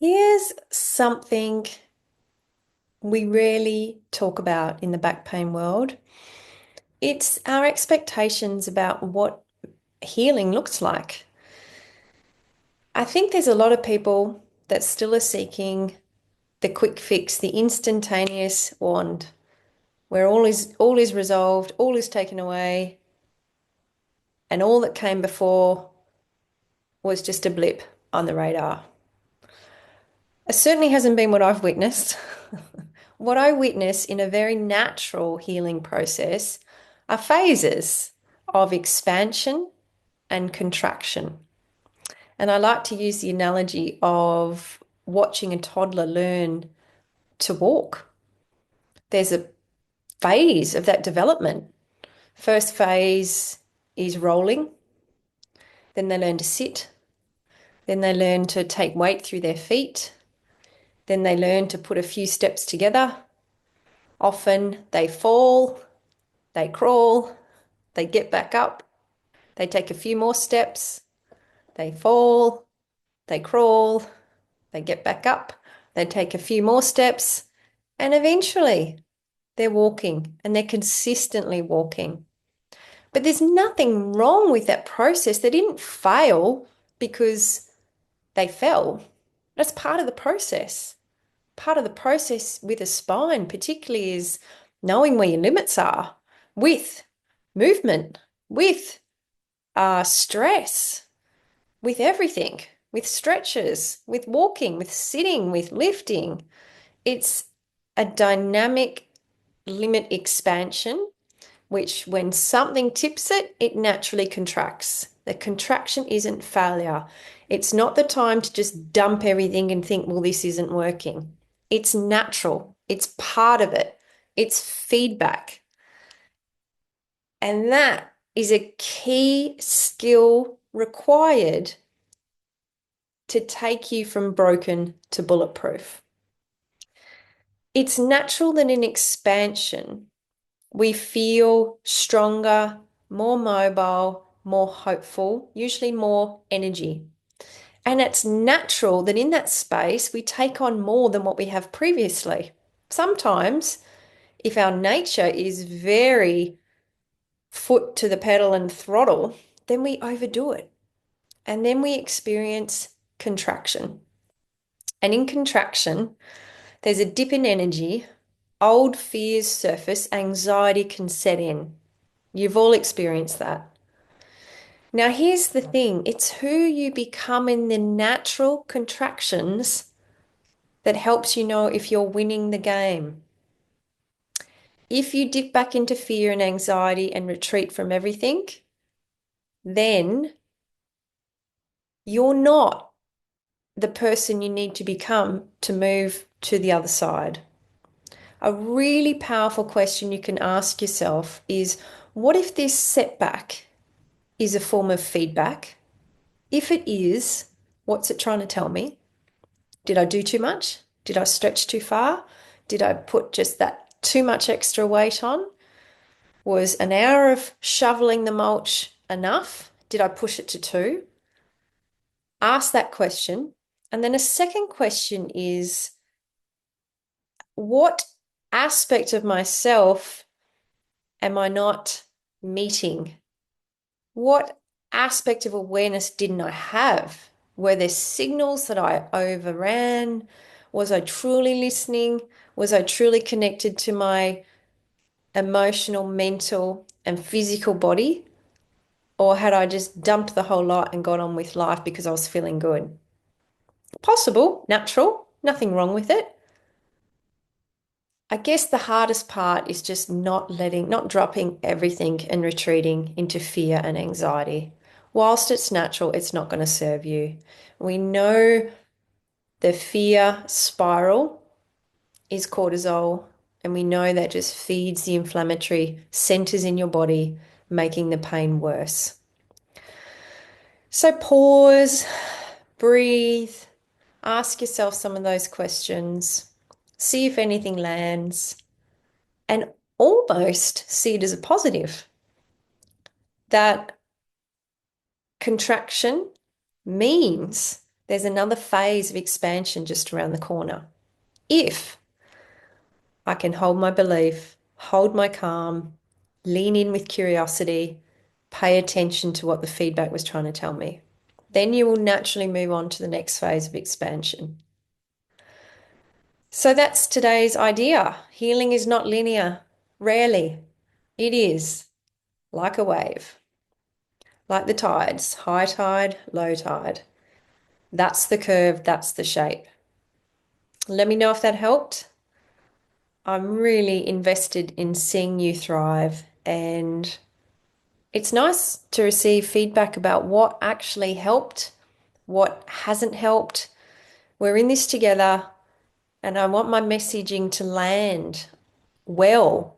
Here's something we rarely talk about in the back pain world. It's our expectations about what healing looks like. I think there's a lot of people that still are seeking the quick fix, the instantaneous wand, where all is resolved, all is taken away, and all that came before was just a blip on the radar. It certainly hasn't been what I've witnessed. What I witness in a very natural healing process are phases of expansion and contraction. And I like to use the analogy of watching a toddler learn to walk. There's a phase of that development. First phase is rolling, then they learn to sit, then they learn to take weight through their feet, then they learn to put a few steps together. Often they fall, they crawl, they get back up, they take a few more steps, they fall, they crawl, they get back up, they take a few more steps, and eventually they're walking and they're consistently walking. But there's nothing wrong with that process. They didn't fail because they fell. That's part of the process. Part of the process with a spine, particularly, is knowing where your limits are with movement, with stress, with everything, with stretches, with walking, with sitting, with lifting. It's a dynamic limit expansion, which when something tips it, it naturally contracts. The contraction isn't failure. It's not the time to just dump everything and think, well, this isn't working. It's natural. It's part of it. It's feedback. And that is a key skill required to take you from broken to bulletproof. It's natural that in expansion, we feel stronger, more mobile, more hopeful, usually more energy. And it's natural that in that space, we take on more than what we have previously. Sometimes, if our nature is very foot to the pedal and throttle, then we overdo it. And then we experience contraction. And in contraction, there's a dip in energy, old fears surface, anxiety can set in. You've all experienced that. Now, here's the thing, it's who you become in the natural contractions that helps you know if you're winning the game. If you dip back into fear and anxiety and retreat from everything, then you're not the person you need to become to move to the other side. A really powerful question you can ask yourself is, what if this setback is a form of feedback? If it is, what's it trying to tell me? Did I do too much? Did I stretch too far? Did I put just that too much extra weight on? Was an hour of shoveling the mulch enough? Did I push it to two? Ask that question. And then a second question is, what aspect of myself am I not meeting? What aspect of awareness didn't I have? Were there signals that I overran? Was I truly listening? Was I truly connected to my emotional, mental, and physical body? Or had I just dumped the whole lot and got on with life because I was feeling good? Possible, natural, nothing wrong with it. I guess the hardest part is just not dropping everything and retreating into fear and anxiety. Whilst it's natural, it's not going to serve you. We know the fear spiral is cortisol, and we know that just feeds the inflammatory centers in your body, making the pain worse. So pause, breathe, ask yourself some of those questions, see if anything lands, and almost see it as a positive. That contraction means there's another phase of expansion just around the corner. If I can hold my belief, hold my calm, lean in with curiosity, pay attention to what the feedback was trying to tell me, then you will naturally move on to the next phase of expansion. So that's today's idea. Healing is not linear. Rarely. It is like a wave, like the tides, high tide, low tide. That's the curve, that's the shape. Let me know if that helped. I'm really invested in seeing you thrive, and it's nice to receive feedback about what actually helped, what hasn't helped. We're in this together, and I want my messaging to land well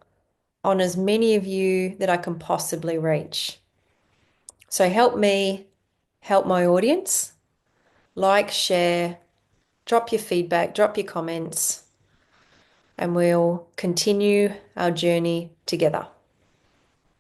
on as many of you that I can possibly reach. So help me help my audience. Like, share, drop your feedback, drop your comments, and we'll continue our journey together.